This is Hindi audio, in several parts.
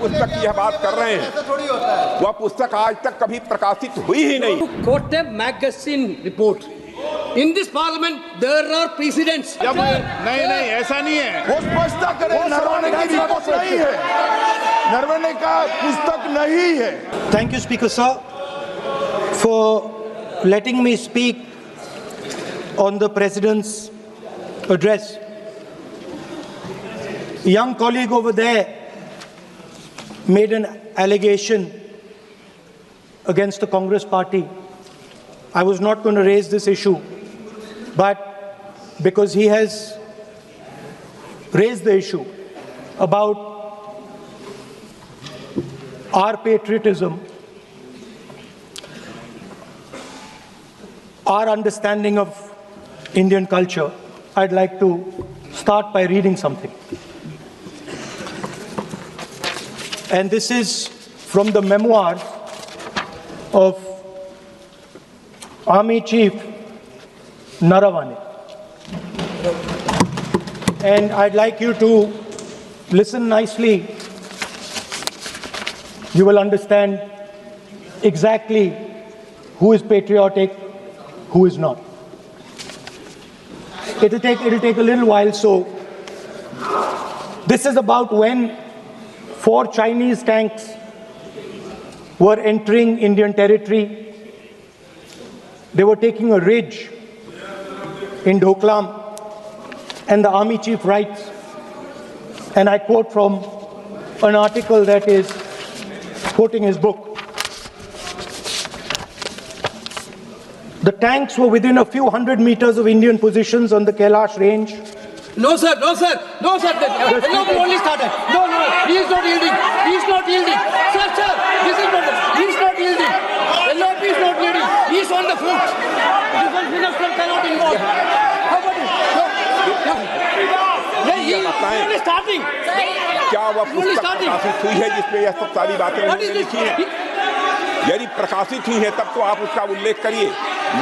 पुस्तक की यह बात कर रहे हैं, वह पुस्तक आज तक कभी प्रकाशित हुई ही नहीं। Quote a magazine report. In this parliament, there are precedents. नहीं ऐसा नहीं है। वो स्पष्टता करें, नरवणे की रिपोर्ट नहीं है, नरवणे का पुस्तक नहीं है। Thank you, Speaker Sir, for letting me speak on the President's address. A young colleague over there made an allegation against the Congress party. I was not going to raise this issue, but because he has raised the issue about our patriotism, our understanding of Indian culture, I'd like to start by reading something. And this is from the memoirs of Army Chief Naravane. And I'd like you to listen nicely. You will understand exactly who is patriotic, who is not. It'll take a little while. So this is about when 4 Chinese tanks were entering Indian territory. They were taking a ridge in Doklam, and the army chief writes, and I quote from an article that is quoting his book. The tanks were within a few hundred meters of Indian positions on the Kailash range. No, sir. No, sir. No, only started. No. He is not yielding. Sir. This is not. He is not yielding. LOP is not yielding. He is on the foot. Defense minister cannot involve. How about it? He is only starting. क्या वह पुस्तक प्रकाशित हुई है जिसमें यह सब सारी बातें उन्होंने लिखी हैं? यदि प्रकाशित हुई है तब तो आप उसका उल्लेख करिए,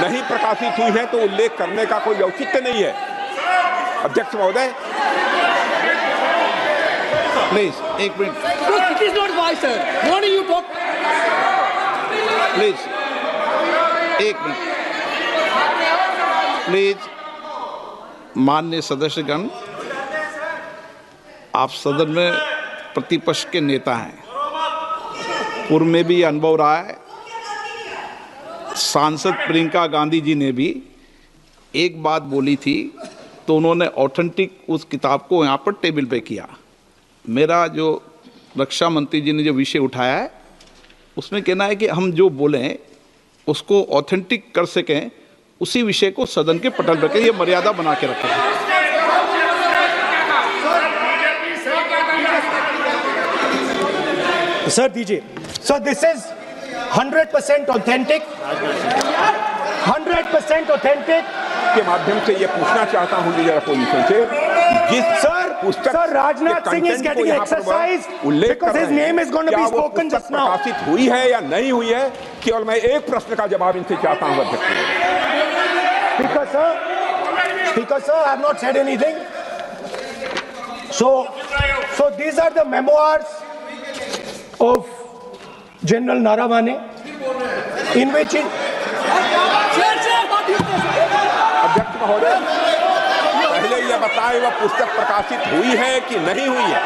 नहीं प्रकाशित हुई है तो उल्लेख करने का कोई औचित्य नहीं है। अध्यक्ष महोदय, प्लीज एक minute. It is not wise, sir. What do you talk? Please एक मिनट। प्लीज माननीय सदस्यगण, आप सदन में प्रतिपक्ष के नेता हैं, पूर्व में भी अनुभव रहा है। सांसद प्रियंका गांधी जी ने भी एक बात बोली थी तो उन्होंने ऑथेंटिक उस किताब को यहाँ पर टेबल पे किया। मेरा जो रक्षा मंत्री जी ने जो विषय उठाया है उसमें कहना है कि हम जो बोलें उसको ऑथेंटिक कर सकें, उसी विषय को सदन के पटल पर ये मर्यादा बना के रखें। Sir, DJ. So this is 100% authentic. 100% authentic. के माध्यम से ये पूछना चाहता हूँ लीडर अपोजिशन से, जिस पुस्तक Sir, Rajnath Singh is getting exercised because his name is going to be spoken just now. प्रकाशित हुई है या नहीं हुई है, केवल मैं एक प्रश्न का जवाब इनसे चाहता हूँ अध्यक्ष। Speaker sir, I have not said anything. So these are the memoirs of General Naravane, in which अध्यक्ष महोदय, पहले यह बताएं वह पुस्तक प्रकाशित हुई है कि नहीं हुई है?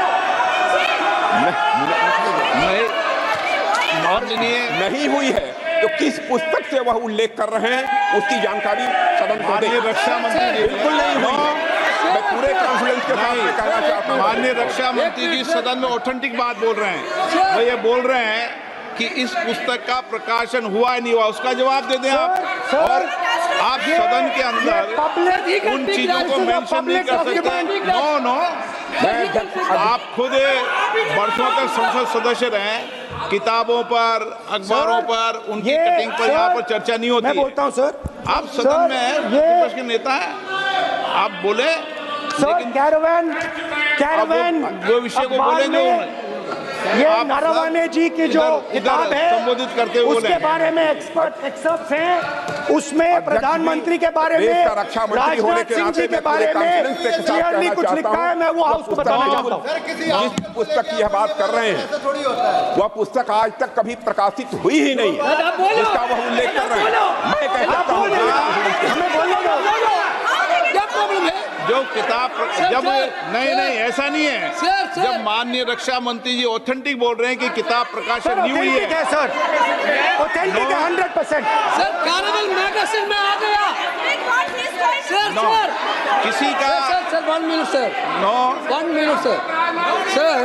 नहीं हुई है तो किस पुस्तक से वह उल्लेख कर रहे हैं उसकी जानकारी सदन को दें। रक्षा मंत्री बिल्कुल नहीं हुई। मैं पूरे कॉन्फिडेंस के साथ कहना चाहता हूं, माननीय रक्षा मंत्री जी सदन में ऑथेंटिक बात बोल रहे हैं। वो ये बोल रहे हैं कि इस पुस्तक का प्रकाशन हुआ है नहीं हुआ, उसका जवाब दे दें आप। और आप सदन के अंदर उन चीजों को मेंशन नहीं कर सकते। नो, आप खुद वर्षों तक संसद सदस्य रहे, किताबों पर, अखबारों पर, उनकी कटिंग पर यहाँ पर चर्चा नहीं होती। मैं बोलता हूँ सर, आप सदन में विपक्ष के नेता हैं, आप बोले, लेकिन कैरावैन वो विषय को बोलेंगे। ये आप नारावाने जी की जो किताब है संबोधित करते हुए उसके बारे में एक्सपर्ट एक्सर्प्ट हैं, उसमें प्रधानमंत्री के बारे में, राजनाथ सिंह जी के बारे में क्लियरली कुछ लिखा है। मैं वो हाउस को बताना चाहता हूँ। जिस पुस्तक की यह बात कर रहे हैं वह पुस्तक आज तक कभी प्रकाशित हुई ही नहीं है, जिसका वह उल्लेख कर रहे हैं। मैं कहता हूँ हमें बोलने दो। क्या प्रॉब्लम है? जो किताब जब नहीं ऐसा नहीं है। सर। जब माननीय रक्षा मंत्री जी ऑथेंटिक बोल रहे हैं कि किताब प्रकाशित नहीं हुई है सर, ऑथेंटिक है 100%। सर कार्निवल मैगजीन में आ गया। सर किसी का sir 1 minute sir. No 1 minute sir. Sir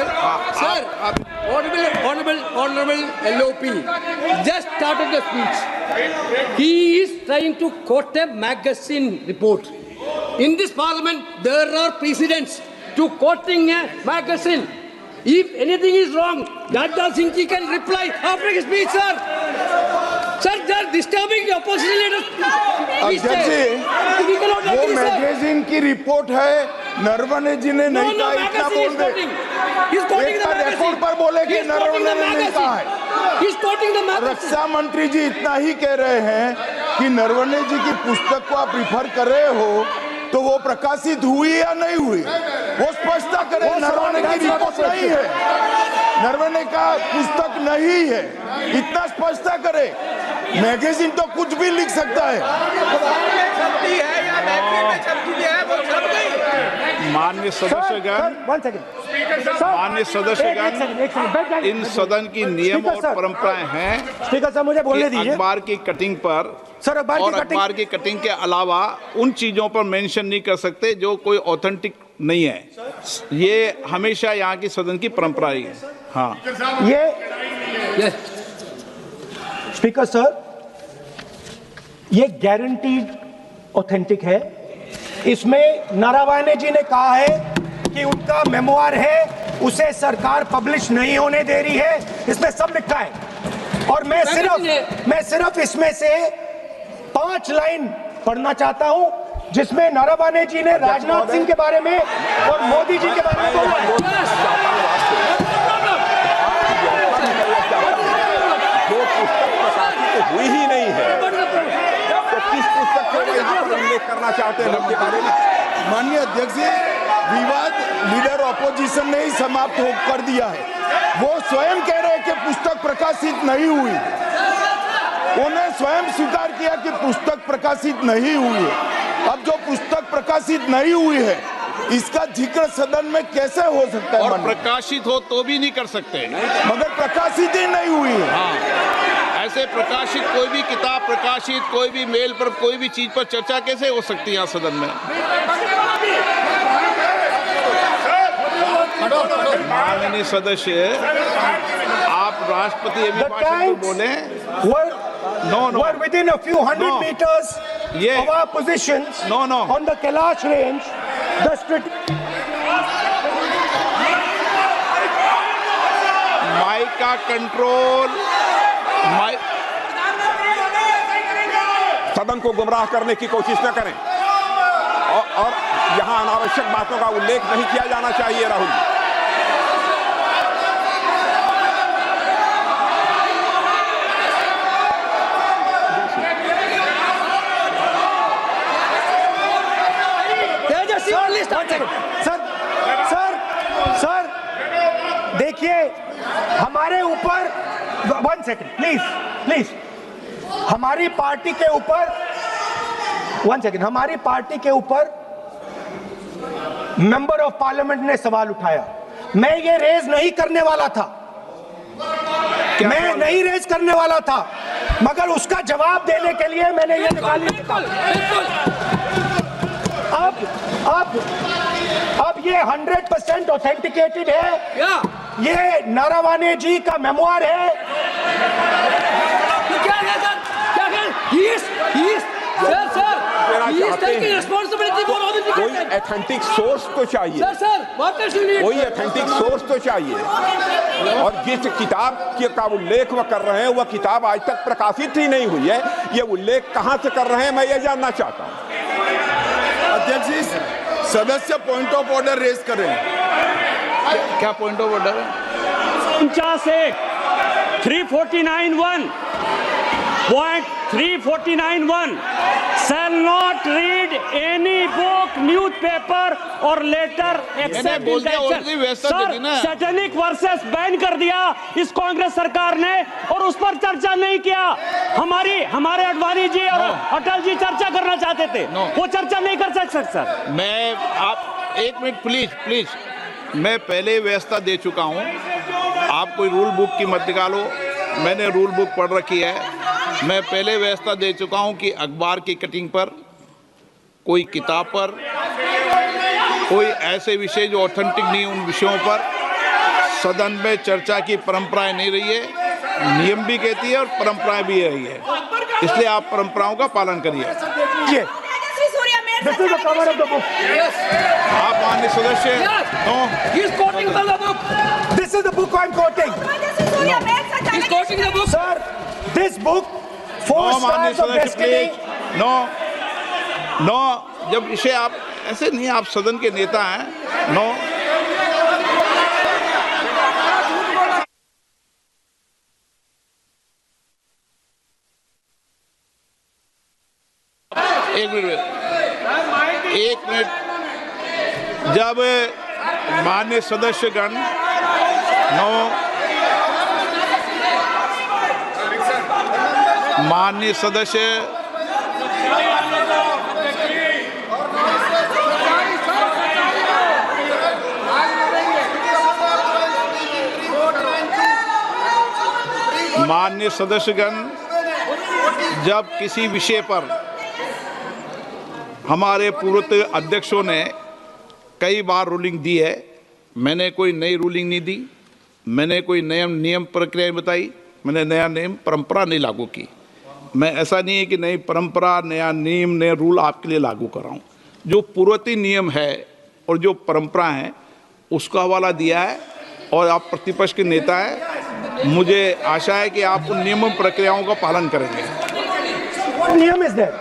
honorable LOP just started the speech. He is trying to quote a magazine report. In this parliament, there are precedents to quoting a magazine. If anything is wrong, Jadda Singh ji can reply after his speech, sir. Sir, they are disturbing the opposition leaders. अध्यक्ष जी, वो मैगजीन की रिपोर्ट है, नरवणे जी ने नहीं कहा, इतना बोल दे। एक रिपोर्ट पर बोले कि नरवणे ने नहीं कहा है। रक्षा मंत्री जी इतना ही कह रहे हैं कि नरवणे जी की पुस्तक को आप रिफर कर रहे हो तो वो प्रकाशित हुई या नहीं हुई, वो स्पष्टता करें। नरवणे की रिपोर्ट नहीं है, नरवणे का पुस्तक नहीं है, इतना स्पष्टता करे। मैगजीन तो कुछ भी लिख सकता है। माननीय सदस्यगण, माननीय सदस्यगण, इन सदन की नियम और परंपराएं हैं। स्पीकर साहब मुझे बोलने दीजिए। अखबार की कटिंग पर सर, अखबार की कटिंग के अलावा उन चीजों पर मेंशन नहीं कर सकते जो कोई ऑथेंटिक नहीं है। ये हमेशा यहाँ की सदन की परंपरा ही है। हाँ, ये स्पीकर सर, ये गारंटीड ऑथेंटिक है। इसमें नारावाने जी ने कहा है कि उनका मेमोआर है, उसे सरकार पब्लिश नहीं होने दे रही है, इसमें सब लिखा है। और मैं सिर्फ इसमें से 5 लाइन पढ़ना चाहता हूं जिसमें नारावाने जी ने राजनाथ सिंह के बारे में और मोदी जी के बारे में बोला है। जो पुस्तक प्रकाशित हुई ही नहीं है तो किस पुस्तक को यहाँ पर उल्लेख करना चाहते हैं उनके बारे में? माननीय अध्यक्ष जी, विवाद लीडर ऑपोजिशन ने ही समाप्त कर दिया है। वो स्वयं कह रहे हैं कि पुस्तक प्रकाशित नहीं हुई, उन्हें स्वयं स्वीकार किया कि पुस्तक प्रकाशित नहीं हुई है। अब जो पुस्तक प्रकाशित नहीं हुई है इसका जिक्र सदन में कैसे हो सकता है? और प्रकाशित हो तो भी नहीं कर सकते, मगर प्रकाशित ही नहीं हुई है। हाँ, ऐसे प्रकाशित कोई भी किताब प्रकाशित, कोई भी मेल पर, कोई भी चीज पर चर्चा कैसे हो सकती है यहाँ सदन में? माननीय सदस्य, आप राष्ट्रपति अभिभाषण को बोले। Were within a few hundred meters of our positions on the Kailash range. Mic का कंट्रोल, सदन को गुमराह करने की कोशिश न करें और यहाँ अनावश्यक बातों का उल्लेख नहीं किया जाना चाहिए। राहुल, सर देखिए, हमारे ऊपर 1 सेकंड प्लीज, हमारी पार्टी के ऊपर 1 सेकंड, हमारी पार्टी के ऊपर मेंबर ऑफ पार्लियामेंट ने सवाल उठाया। मैं ये रेज नहीं करने वाला था, मैं नहीं रेज करने वाला था, मगर उसका जवाब देने के लिए मैंने ये निकाली। अब ये 100% ऑथेंटिकेटेड है। ये नारावाने जी का मेमोआर है। क्या है सर? क्या है? He is taking responsibility for all the कोई ऑथेंटिक सोर्स तो चाहिए। Sir, what does he need? कोई ऑथेंटिक सोर्स तो चाहिए। और जिस किताब का उल्लेख वह कर रहे हैं वह किताब आज तक प्रकाशित ही नहीं हुई है। ये उल्लेख कहां से कर रहे हैं मैं ये जानना चाहता हूं। अध्यक्ष जी, सदस्य पॉइंट ऑफ ऑर्डर रेज करें। क्या पॉइंट ऑफ ऑर्डर है? 349(1) shall not read any book, newspaper or letter except बोल in दिया, the already व्यवस्था दे दी ना। सैटेनिक वर्सेस बैन कर दिया इस कांग्रेस सरकार ने और उस पर चर्चा नहीं किया। हमारे अडवाणी जी और अटल जी चर्चा करना चाहते थे, वो चर्चा नहीं कर सकते सर। मैं आप एक मिनट प्लीज, मैं पहले व्यवस्था दे चुका हूं। आप कोई रूल बुक की मत निकालो, मैंने रूल बुक पढ़ रखी है। मैं पहले व्यवस्था दे चुका हूं कि अखबार की कटिंग पर, कोई किताब पर, कोई ऐसे विषय जो ऑथेंटिक नहीं, उन विषयों पर सदन में चर्चा की परंपराएं नहीं रही है। नियम भी कहती है और परंपराएं भी रही है, इसलिए आप परंपराओं का पालन करिए। This is the cover of the book. आप माननीय सदस्य, no, He is quoting from the book. This is the book I'm quoting. He is quoting the book. Sir, this book, Four no माननीय Stars of सदस्य Destiny. प्लीज, नो, जब इसे आप ऐसे नहीं, आप सदन के नेता हैं, नो। एक मिनट, जब माननीय सदस्यगण, माननीय सदस्य, माननीय सदस्यगण, जब किसी विषय पर हमारे पूर्व अध्यक्षों ने कई बार रूलिंग दी है, मैंने कोई नई रूलिंग नहीं दी, मैंने कोई नियम प्रक्रिया बताई, मैंने नया नियम परंपरा नहीं लागू की। मैं ऐसा नहीं है कि नई परंपरा, नया नियम, नया रूल आपके लिए लागू कर रहा हूँ। जो पूर्ववर्ती नियम है और जो परंपरा है उसका हवाला दिया है, और आप प्रतिपक्ष के नेता हैं, मुझे आशा है कि आप उन नियम प्रक्रियाओं का पालन करेंगे। नियम इज देयर।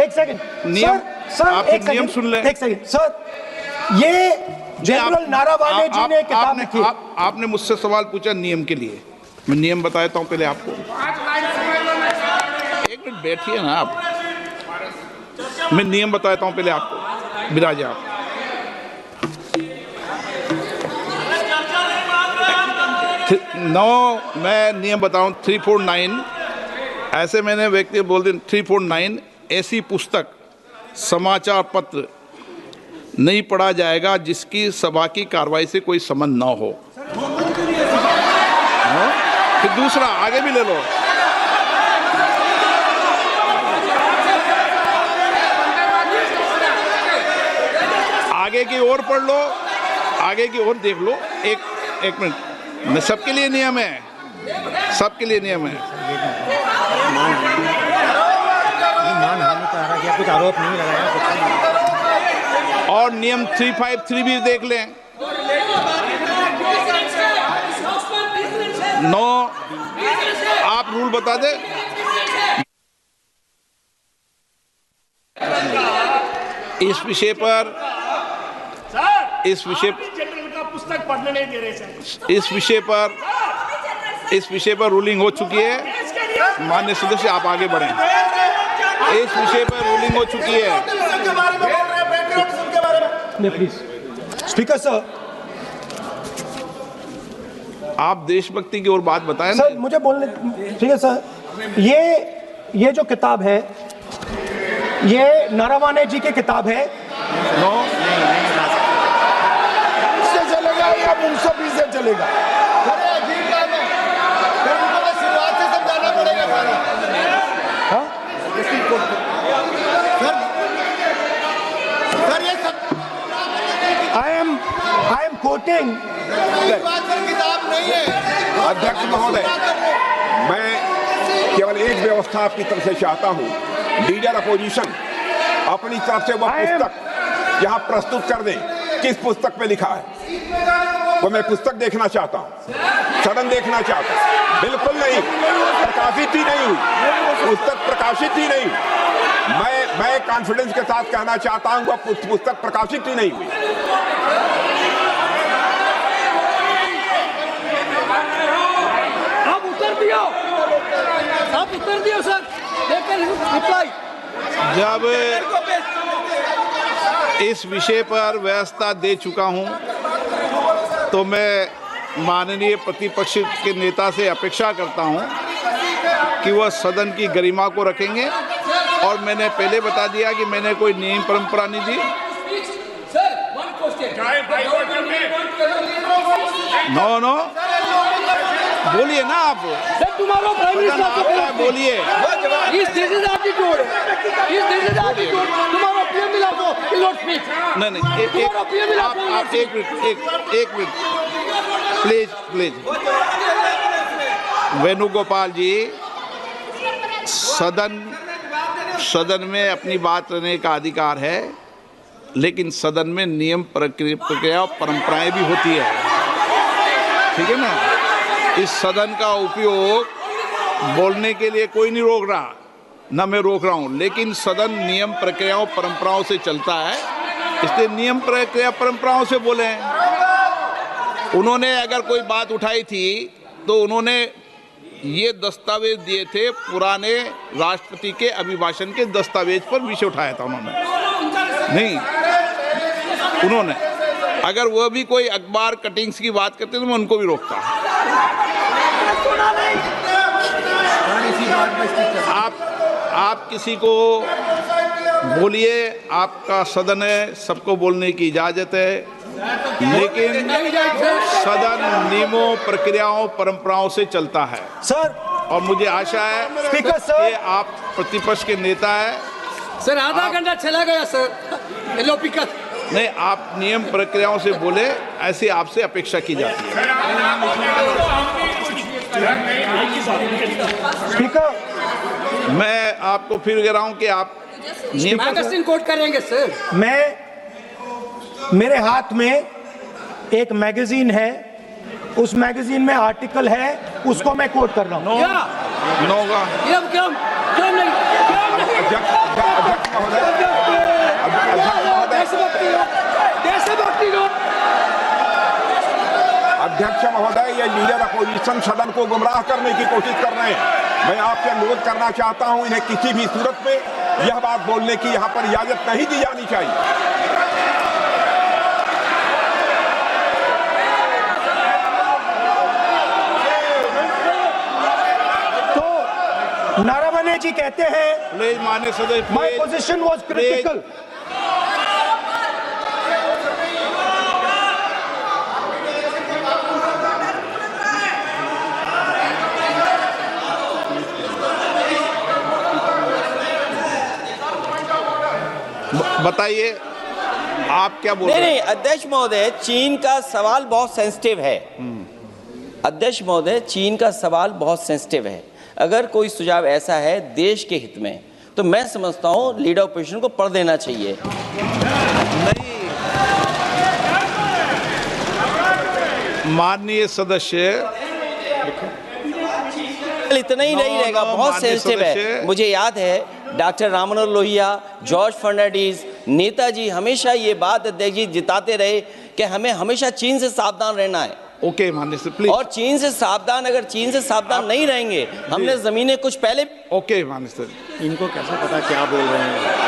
एक सेकंड नियम, सर, आप एक नियम सेकंड, सुन लें। एक सेकंड सर, ये जनरल नारावाने जी ने किताब लिखी। आपने मुझसे सवाल पूछा नियम के लिए, मैं नियम बताता हूं पहले आपको। एक मिनट बैठिए ना आप, मैं नियम बताता हूं पहले आपको। विराज आप, मैं नियम बताऊं 349, ऐसे मैंने व्यक्ति बोल दिया 349, ऐसी पुस्तक, समाचार पत्र नहीं पढ़ा जाएगा जिसकी सभा की कार्रवाई से कोई संबंध ना हो। फिर दूसरा आगे भी ले लो, आगे की ओर पढ़ लो, आगे की ओर देख लो। एक मिनट, मैं सबके लिए नियम है, सबके लिए नियम है। कुछ आरोप नहीं लगाया। और नियम 353 भी देख लें। नो, आप रूल बता दे। इस विषय पर पुस्तक पढ़ने नहीं दे रहे सर। इस विषय पर रूलिंग हो चुकी है। माननीय सदस्य, आप आगे बढ़ें। इस विषय पर रूलिंग हो चुकी है। प्लीज स्पीकर सर, आप देशभक्ति की ओर बात बताएं ना। सर मुझे बोलने, ठीक है सर, ये जो किताब है, ये नारावाने जी की किताब है। नो, इससे चलेगा या मुंसफी से चलेगा? शुरुआत से समझाना पड़ेगा सारा। सर ये सब I am quoting. किताब नहीं है। अध्यक्ष महोदय, मैं केवल एक व्यवस्था आपकी तरफ से चाहता हूं, लीडर अपोजिशन अपनी तरफ से वह पुस्तक यहाँ प्रस्तुत कर दें। किस पुस्तक पे लिखा है वो मैं पुस्तक देखना चाहता हूँ, सदन देखना चाहता हूँ। बिल्कुल नहीं, प्रकाशित ही नहीं हुई पुस्तक, प्रकाशित ही नहीं। मैं कॉन्फिडेंस के साथ कहना चाहता हूँ वह पुस्तक प्रकाशित ही नहीं हुई। कर दिया सर, रिप्लाई। जब इस विषय पर व्यवस्था दे चुका हूं तो मैं माननीय प्रतिपक्ष के नेता से अपेक्षा करता हूं कि वह सदन की गरिमा को रखेंगे। और मैंने पहले बता दिया कि मैंने कोई नियम परंपरा नहीं दी। नो बोलिए ना आप, तुम्हारा प्राइम मिनिस्टर बोलिए। तुम्हारा पीएम मिला तो स्पीच। नहीं आप एक मिनट प्लीज। वेणुगोपाल जी, सदन में अपनी बात करने का अधिकार है, लेकिन सदन में नियम प्रक्रिया और परंपराएं भी होती है, ठीक है ना। इस सदन का उपयोग बोलने के लिए कोई नहीं रोक रहा, ना मैं रोक रहा हूं, लेकिन सदन नियम प्रक्रियाओं परंपराओं से चलता है, इसलिए नियम प्रक्रिया परंपराओं से बोले। उन्होंने अगर कोई बात उठाई थी तो उन्होंने ये दस्तावेज दिए थे, पुराने राष्ट्रपति के अभिभाषण के दस्तावेज पर विषय उठाया था उन्होंने। अगर वह भी कोई अखबार कटिंग्स की बात करते तो मैं उनको भी रोकता। आप किसी को बोलिए, आपका सदन है, सबको बोलने की इजाजत है, लेकिन सदन नियमों प्रक्रियाओं परंपराओं से चलता है सर। और मुझे आशा है स्पीकर सर कि आप प्रतिपक्ष के नेता है सर। आधा घंटा चला गया सर। नहीं, आप नियम प्रक्रियाओं से बोले, ऐसी आपसे अपेक्षा की जाती है। स्पीकर, मैं आपको फिर कह रहा हूं कि आप मैगजीन कोट करेंगे सर। मेरे हाथ में एक मैगजीन है, उस मैगजीन में आर्टिकल है, उसको मैं कोट कर रहा हूँ। अध्यक्ष महोदय, ये लीडर अपोजिशन सदन को गुमराह करने की कोशिश कर रहे हैं। मैं आपसे अनुरोध करना चाहता हूं, इन्हें किसी भी सूरत में यह बात बोलने की यहां पर इजाजत नहीं दी जानी चाहिए। तो नारावने जी कहते हैं, माननीय सदस्य, माय पोजीशन वाज क्रिटिकल। बताइए आप क्या बोल रहे हैं? नहीं, अध्यक्ष महोदय, चीन का सवाल बहुत सेंसिटिव है। अध्यक्ष महोदय, चीन का सवाल बहुत सेंसिटिव है। अगर कोई सुझाव ऐसा है देश के हित में, तो मैं समझता हूं लीडर ऑपोजिशन को पढ़ देना चाहिए। नहीं, माननीय सदस्य, इतना ही नहीं रहेगा, बहुत सेंसिटिव है। मुझे याद है डॉक्टर राम मनोहर लोहिया, जॉर्ज फर्नांडिस, नेताजी हमेशा ये बात अध्यक्ष जी जिताते रहे कि हमें हमेशा चीन से सावधान रहना है। ओके माननीय सर, प्लीज। और चीन से सावधान, अगर चीन से सावधान नहीं रहेंगे, हमने जमीनें कुछ पहले। ओके माननीय सर। इनको कैसे पता क्या बोल रहे हैं?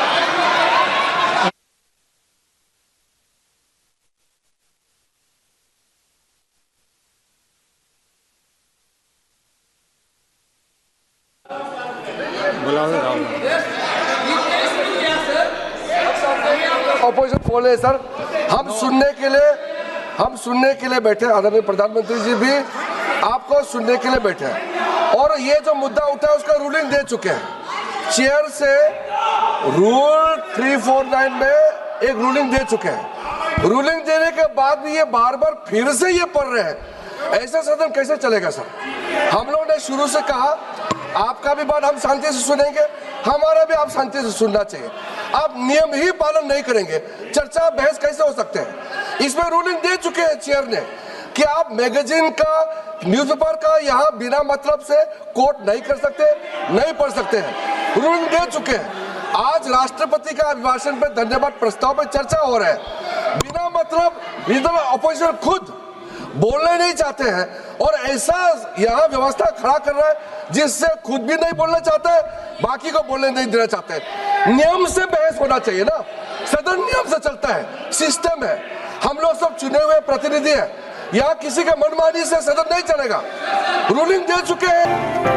ऑपोजिशन बोले सर, हम सुनने के लिए बैठे। आदरणीय प्रधानमंत्री जी भी आपको सुनने के लिए बैठे हैं, और ये जो मुद्दा उठा है उसका रूलिंग दे चुके हैं। चेयर से रूल 349 में एक रूलिंग दे चुके हैं। रूलिंग देने के बाद भी ये बार बार फिर से ये पढ़ रहे हैं। ऐसा सदन कैसे चलेगा सर? हम लोगों ने शुरू से कहा आपका भी बात हम शांति से सुनेंगे, हमारा भी आप शांति से सुनना चाहिए। आप नियम ही पालन नहीं करेंगे, चर्चा बहस कैसे हो सकते हैं? इसमें रूलिंग दे चुके हैं चेयर ने कि आप मैगजीन का, न्यूज़पेपर का यहाँ बिना मतलब से कोट नहीं कर सकते, नहीं पढ़ सकते हैं। रूलिंग दे चुके हैं। आज राष्ट्रपति का अभिभाषण पे धन्यवाद प्रस्ताव पे चर्चा हो रहा है। बिना मतलब लीडर ऑपोजिशन खुद बोलने नहीं चाहते हैं और ऐसा यहाँ व्यवस्था खड़ा कर रहा है जिससे खुद भी नहीं बोलना चाहते हैं, बाकी को बोलने नहीं देना चाहते। नियम से बहस होना चाहिए ना, सदन नियम से चलता है, सिस्टम है, हम लोग सब चुने हुए प्रतिनिधि हैं, यहाँ किसी के मनमानी से सदन नहीं चलेगा, रूलिंग दे चुके हैं।